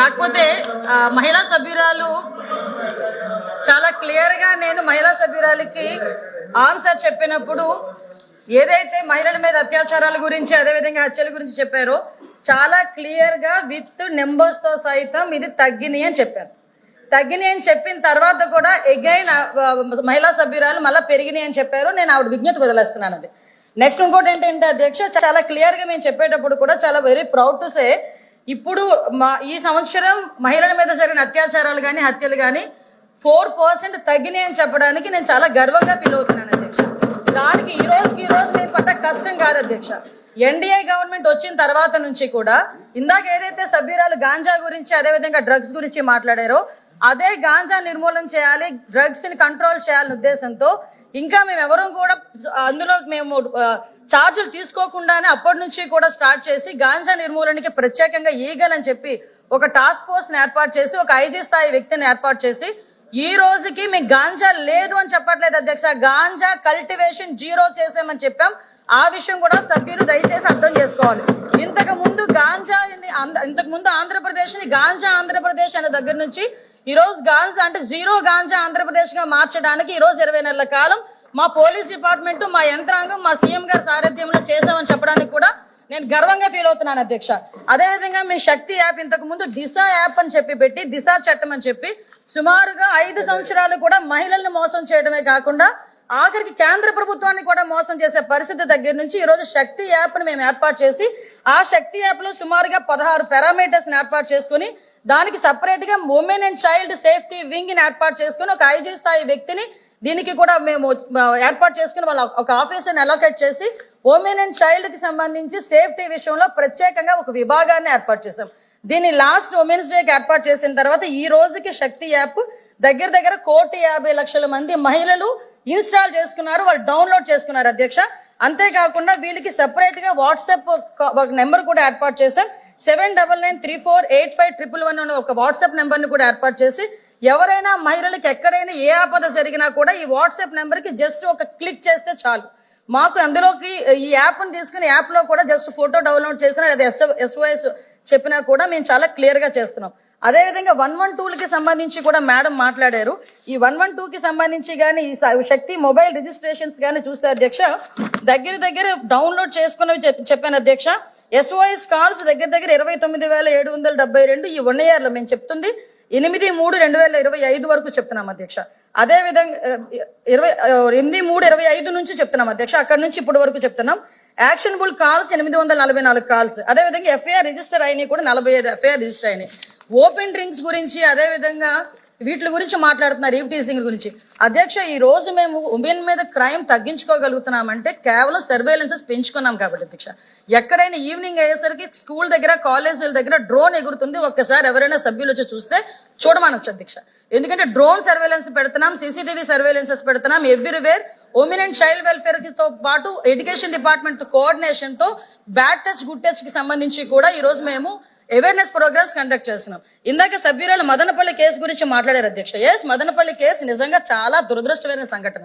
కాకపోతే మహిళా సభ్యురాలు చాలా క్లియర్ గా నేను మహిళా సభ్యురాలికి ఆన్సర్ చెప్పినప్పుడు ఏదైతే మహిళల మీద అత్యాచారాల గురించి అదేవిధంగా హత్యల గురించి చెప్పారో చాలా క్లియర్ గా విత్ నెంబర్స్ తో సైతం ఇది తగ్గినాయి అని చెప్పారు. తగ్గినాయి అని చెప్పిన తర్వాత కూడా అగైన్ మహిళా సభ్యురాలు మళ్ళీ పెరిగినాయి అని చెప్పారు. నేను ఆవిడ విజ్ఞప్తి వదిలేస్తున్నాను. అది నెక్స్ట్ ఇంకోటి ఏంటంటే అధ్యక్ష, చాలా క్లియర్ గా మేము చెప్పేటప్పుడు కూడా చాలా వెరీ ప్రౌడ్ టు సే ఇప్పుడు ఈ సంవత్సరం మహిళల మీద జరిగిన అత్యాచారాలు కానీ హత్యలు కానీ 4% తగ్గినాయి అని చెప్పడానికి నేను చాలా గర్వంగా ఫీల్ అవుతున్నాను అధ్యక్ష. దానికి ఈ రోజు మేము పడ్డ కష్టం కాదు అధ్యక్ష. ఎన్డీఏ గవర్నమెంట్ వచ్చిన తర్వాత నుంచి కూడా ఇందాక ఏదైతే సభ్యురాలు గాంజా గురించి అదేవిధంగా డ్రగ్స్ గురించి మాట్లాడారో అదే గాంజా నిర్మూలన చేయాలి, డ్రగ్స్ ని కంట్రోల్ చేయాలనే ఉద్దేశంతో ఇంకా మేము ఎవరూ కూడా అందులో మేము ఛార్జీలు తీసుకోకుండానే అప్పటి నుంచి కూడా స్టార్ట్ చేసి గాంజా నిర్మూలనకి ప్రత్యేకంగా ఈగల్ అని చెప్పి ఒక టాస్క్ ఫోర్స్ ని ఏర్పాటు చేసి ఒక ఐజీ స్థాయి వ్యక్తిని ఏర్పాటు చేసి ఈ రోజుకి మీకు గాంజా లేదు అని చెప్పట్లేదు అధ్యక్ష, గాంజా కల్టివేషన్ 0 చేసామని చెప్పాం. ఆ విషయం కూడా సభ్యులు దయచేసి అర్థం చేసుకోవాలి. ఇంతకు ముందు ఆంధ్రప్రదేశ్ ని గాంజా ఆంధ్రప్రదేశ్ అనే దగ్గర నుంచి ఈ రోజు గాంజా అంటే 0 గాంజా ఆంధ్రప్రదేశ్ గా మార్చడానికి ఈ రోజు 20 నెలల కాలం మా పోలీస్ డిపార్ట్మెంట్ మా యంత్రాంగం మా సీఎం గారి సారథ్యంలో చేసామని చెప్పడానికి కూడా నేను గర్వంగా ఫీల్ అవుతున్నాను అధ్యక్ష. అదేవిధంగా మీ శక్తి యాప్ ఇంతకు ముందు దిశ యాప్ అని చెప్పి పెట్టి దిశ చట్టం అని చెప్పి సుమారుగా 5 సంవత్సరాలు కూడా మహిళలను మోసం చేయడమే కాకుండా ఆఖరికి కేంద్ర ప్రభుత్వాన్ని కూడా మోసం చేసే పరిస్థితి దగ్గర నుంచి ఈ రోజు శక్తి యాప్ ని మేము ఏర్పాటు చేసి ఆ శక్తి యాప్ లో సుమారుగా 16 పారామీటర్స్ ని ఏర్పాటు చేసుకుని దానికి సపరేట్ గా women and child safety wing ని ఏర్పాటు చేసుకుని ఒక ఐజీ స్థాయి వ్యక్తిని దీనికి కూడా మేము ఏర్పాటు చేసుకుని వాళ్ళ ఒక ఆఫీసర్ని అలోకేట్ చేసి ఉమెన్ అండ్ చైల్డ్ కి సంబంధించి సేఫ్టీ విషయంలో ప్రత్యేకంగా ఒక విభాగాన్ని ఏర్పాటు చేసాం. దీన్ని లాస్ట్ ఉమెన్స్ డేకి ఏర్పాటు చేసిన తర్వాత ఈ రోజుకి శక్తి యాప్ దగ్గర 1,50,00,000 మంది మహిళలు ఇన్స్టాల్ చేసుకున్నారు, వాళ్ళు డౌన్లోడ్ చేసుకున్నారు అధ్యక్ష. అంతేకాకుండా వీళ్ళకి సెపరేట్ గా వాట్సాప్ నెంబర్ కూడా ఏర్పాటు చేసాం. 7993485111 అనే ఒక వాట్సాప్ నెంబర్ ని కూడా ఏర్పాటు చేసి ఎవరైనా మహిళలకు ఎక్కడైనా ఏ ఆపద జరిగినా కూడా ఈ వాట్సాప్ నెంబర్ కి జస్ట్ ఒక క్లిక్ చేస్తే చాలు, మాకు అందులోకి ఈ యాప్ ని తీసుకుని యాప్ లో కూడా జస్ట్ ఫోటో డౌన్లోడ్ చేసినా లేదా SOS చెప్పినా కూడా మేము చాలా క్లియర్ గా చేస్తున్నాం. అదేవిధంగా 112కి సంబంధించి కూడా మేడం మాట్లాడారు. ఈ 112కి సంబంధించి కానీ ఈ శక్తి మొబైల్ రిజిస్ట్రేషన్స్ కానీ చూస్తే అధ్యక్ష దగ్గర డౌన్లోడ్ చేసుకున్నవి చెప్పాను అధ్యక్ష. SOS కాల్స్ దగ్గర 29,772 ఈ 1 year లో మేము చెప్తుంది 8/3/2025 వరకు చెప్తున్నాం అధ్యక్ష. అదేవిధంగా 8/3/25 నుంచి చెప్తున్నాం అధ్యక్ష, అక్కడి నుంచి ఇప్పటి వరకు చెప్తున్నాం. యాక్షనబుల్ కాల్స్ 844 కాల్స్, అదేవిధంగా FIR రిజిస్టర్ అయినాయి కూడా 45 FIR రిజిస్టర్ అయినాయి. ఓపెన్ డ్రింక్స్ గురించి అదేవిధంగా వీటి గురించి మాట్లాడుతున్నారు, ఈవ్ టీజింగ్ గురించి అధ్యక్ష. ఈ రోజు మేము ఉమెన్ మీద క్రైమ్ తగ్గించుకోగలుగుతున్నామంటే కేవలం సర్వేలెన్సెస్ పెంచుకున్నాం కాబట్టి అధ్యక్ష. ఎక్కడైనా ఈవినింగ్ అయ్యేసరికి స్కూల్ దగ్గర కాలేజీల దగ్గర డ్రోన్ ఎగురుతుంది, ఒక్కసారి ఎవరైనా సభ్యులు వచ్చి చూస్తే చూడమనొచ్చు అధ్యక్ష. ఎందుకంటే డ్రోన్ సర్వేలెన్స్ పెడుతున్నాం, CCTV సర్వేలెన్సెస్ పెడుతున్నాం everywhere. Women and child welfare తో పాటు ఎడ్యుకేషన్ డిపార్ట్మెంట్ కోఆర్డినేషన్ తో బ్యాడ్ టచ్ గుడ్ టచ్ కి సంబంధించి కూడా ఈ రోజు మేము అవేర్నెస్ ప్రోగ్రామ్స్ కండక్ట్ చేస్తున్నాం. ఇందాక సభ్యురాలు మదనపల్లి కేసు గురించి మాట్లాడారు అధ్యక్ష. మదనపల్లి కేసు నిజంగా చాలా దురదృష్టమైన సంఘటన.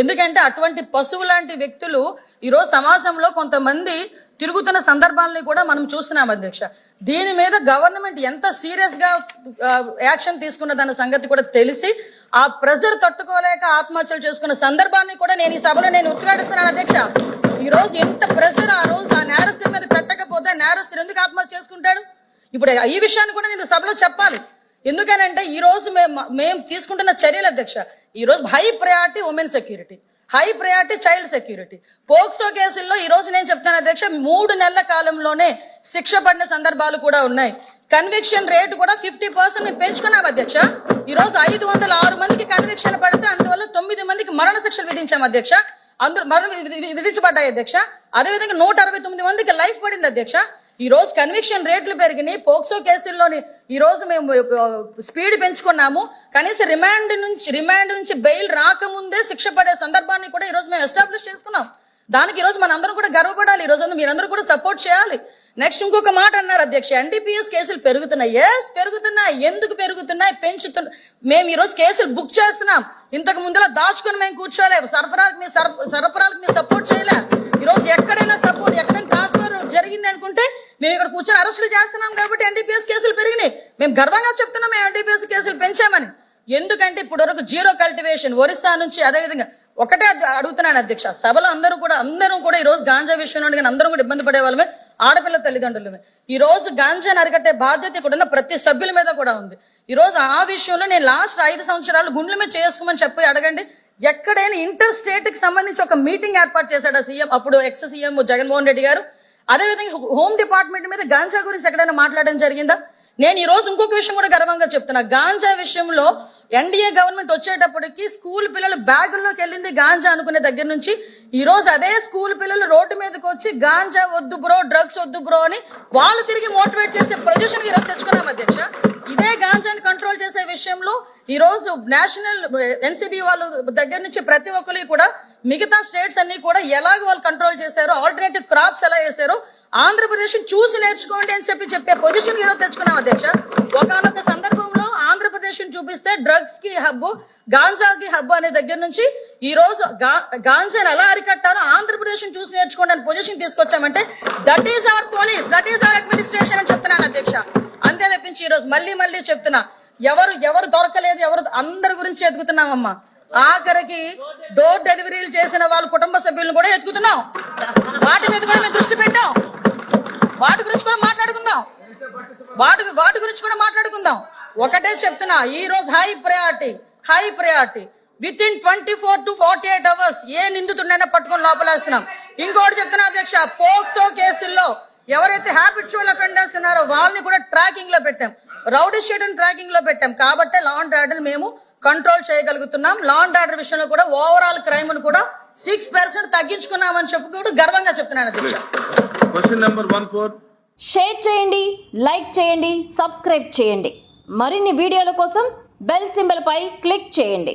ఎందుకంటే అటువంటి పశువు లాంటి వ్యక్తులు ఈరోజు సమాజంలో కొంతమంది తిరుగుతున్న సందర్భాలని కూడా మనం చూస్తున్నాం అధ్యక్ష. దీని మీద గవర్నమెంట్ ఎంత సీరియస్ గా యాక్షన్ తీసుకున్నదన్న సంగతి కూడా తెలిసి ఆ ప్రెజర్ తట్టుకోలేక ఆత్మహత్యలు చేసుకున్న సందర్భాన్ని కూడా నేను ఈ సభలో ఉద్ఘాటిస్తున్నాను అధ్యక్ష. ఈ రోజు ఎంత ప్రెజర్ ఆ రోజు ఆ నేరస్తుల మీద పెట్టకపోతే నేరస్తులు ఎందుకు ఆత్మహత్య చేసుకుంటాడు? ఇప్పుడు ఈ విషయాన్ని కూడా నేను సభలో చెప్పాలి. ఎందుకనంటే ఈ రోజు మేము తీసుకుంటున్న చర్యలు అధ్యక్ష, ఈ రోజు high priority women security, high priority child security. POCSO కేసుల్లో ఈ రోజు నేను చెప్తాను అధ్యక్ష 3 నెలల కాలంలోనే శిక్ష పడిన సందర్భాలు కూడా ఉన్నాయి. కన్విక్షన్ రేటు కూడా 50% మేము పెంచుకున్నాం అధ్యక్ష. ఈ రోజు 506 మందికి కన్విక్షన్ పడితే అందువల్ల 9 మందికి మరణ శిక్షలు విధించాం అధ్యక్ష, అందరూ విధించబడ్డాయి అధ్యక్ష. అదేవిధంగా 169 మందికి లైఫ్ పడింది అధ్యక్ష. ఈ రోజు కన్విక్షన్ రేట్లు పెరిగినాయి. పోక్సో కేసుల్లోని ఈ రోజు మేము స్పీడ్ పెంచుకున్నాము. కనీసం రిమాండ్ నుంచి బెయిల్ రాకముందే శిక్ష పడే సందర్భాన్ని కూడా ఈ రోజు మేము ఎస్టాబ్లిష్ చేసుకున్నాం. దానికి ఈ రోజు మనందరం కూడా గర్వపడాలి. ఈ రోజు మీరందరూ కూడా సపోర్ట్ చేయాలి. నెక్స్ట్ ఇంకొక మాట అన్నారు అధ్యక్ష, NDPS కేసులు పెరుగుతున్నాయి. పెరుగుతున్నాయి. ఎందుకు పెరుగుతున్నాయి? మేము ఈ రోజు కేసులు బుక్ చేస్తున్నాం. ఇంతకు ముందులా దాచుకుని మేము కూర్చోలేము. సరఫరాలకు మేము సపోర్ట్ చేయలే. ఈరోజు ఎక్కడైనా సపోర్ట్ ఎక్కడైనా ట్రాన్స్ఫర్ జరిగింది అనుకుంటే మేము ఇక్కడ కూర్చొని అరెస్టులు చేస్తున్నాం కాబట్టి ఎన్డీపీఎస్ కేసులు పెరిగినాయి. మేము గర్వంగా చెప్తున్నాం మేము ఎన్డీపీఎస్ కేసులు పెంచామని. ఎందుకంటే ఇప్పుడు వరకు జీరో కల్టివేషన్ ఒరిస్సా నుంచి అదేవిధంగా ఒకటే అడుగుతున్నాను అధ్యక్ష, సభలో అందరూ కూడా ఈ రోజు గాంజా విషయంలో కానీ అందరూ కూడా ఇబ్బంది పడే వాళ్ళమే, ఆడపిల్ల తల్లిదండ్రులమే. ఈ రోజు గాంజాని అరికట్టే బాధ్యత కూడా ప్రతి సభ్యుల మీద కూడా ఉంది. ఈ రోజు ఆ విషయంలో నేను లాస్ట్ 5 సంవత్సరాలు గుండెల మీద చేసుకోమని చెప్పి అడగండి, ఎక్కడైనా ఇంటర్ స్టేట్ కి సంబంధించి ఒక మీటింగ్ ఏర్పాటు చేశాడు సీఎం, అప్పుడు ఎక్స్ సీఎం జగన్మోహన్ రెడ్డి గారు. అదేవిధంగా హోమ్ డిపార్ట్మెంట్ మీద గాంజా గురించి ఎక్కడైనా మాట్లాడడం జరిగిందా? నేను ఈ రోజు ఇంకొక విషయం కూడా గర్వంగా చెప్తున్నా, గాంజా విషయంలో ఎన్డీఏ గవర్నమెంట్ వచ్చేటప్పటికి స్కూల్ పిల్లలు బ్యాగుల్లోకి వెళ్ళింది గాంజా అనుకునే దగ్గర నుంచి ఈ రోజు అదే స్కూల్ పిల్లలు రోడ్డు మీదకి వచ్చి గాంజా వద్దు బ్రో, డ్రగ్స్ వద్దు బ్రో అని వాళ్ళు తిరిగి మోటివేట్ చేసే పొజిషన్ ఈ రోజు తెచ్చుకున్నాం అధ్యక్ష. ఇదే గాంజాని కంట్రోల్ చేసే విషయంలో ఈ రోజు నేషనల్ ఎన్సీబీ వాళ్ళ దగ్గర నుంచి ప్రతి ఒక్కరికి కూడా మిగతా స్టేట్స్ అన్ని కూడా ఎలాగ వాళ్ళు కంట్రోల్ చేశారో, ఆల్టర్నేటివ్ క్రాప్స్ ఎలా వేసారో ఆంధ్రప్రదేశ్ చూసి నేర్చుకోండి అని చెప్పే పొజిషన్ ఈరోజు తెచ్చుకున్నాం అధ్యక్ష. ఒకనొక సందర్భంలో ఆంధ్రప్రదేశ్ చూపిస్తే డ్రగ్స్ కి హబ్బు, గాంజాకి హబ్బు అనే దగ్గర నుంచి ఈ రోజు గాంజాని ఎలా అరికట్టారో ఆంధ్రప్రదేశ్ చూసి నేర్చుకోండి అని పొజిషన్ తీసుకొచ్చామంటే that is our police, that is our administration అని చెప్తున్నాను అధ్యక్ష. అంతే తప్పించి ఈ రోజు మళ్ళీ చెప్తున్నా, ఎవరు దొరకలేదు, అందరి గురించి ఎదుగుతున్నామమ్మా. ఆఖరికి డోర్ డెలివరీలు చేసిన వాళ్ళ కుటుంబ సభ్యులను కూడా ఎత్తుకుతున్నాం. వాటి మీద కూడా మేము దృష్టి పెట్టాం. వాటి గురించి కూడా మాట్లాడుకుందాం. ఒకటే చెప్తున్నా, ఈ రోజు high priority with in 24 to 48 hours ఏ నిందితుడినైనా పట్టుకొని లోపలేస్తున్నాం. ఇంకోటి చెప్తున్నా అధ్యక్ష, పోక్సో కేసుల్లో ఎవరైతే హ్యాబిచువల్ అఫెండర్స్ ఉన్నారో వాళ్ళని కూడా ట్రాకింగ్ లో పెట్టాం, రౌడీ షీట్ ట్రాకింగ్ లో పెట్టాం. కాబట్టి లా అండ్ ఆర్డర్ మేము కంట్రోల్ చేయగలుగుతున్నాం. లా అండ్ ఆర్డర్ విషయంలో కూడా ఓవరాల్ క్రైమ్ ను కూడా 6% తగ్గించుకున్నామని చెప్పుకుంటూ గర్వంగా చెప్తున్నాను అధ్యక్ష. క్వశ్చన్ నెంబర్ 14 షేర్ చేయండి, లైక్ చేయండి, సబ్స్క్రైబ్ చేయండి. మరిన్ని వీడియోల కోసం బెల్ సింబల్ పై క్లిక్ చేయండి.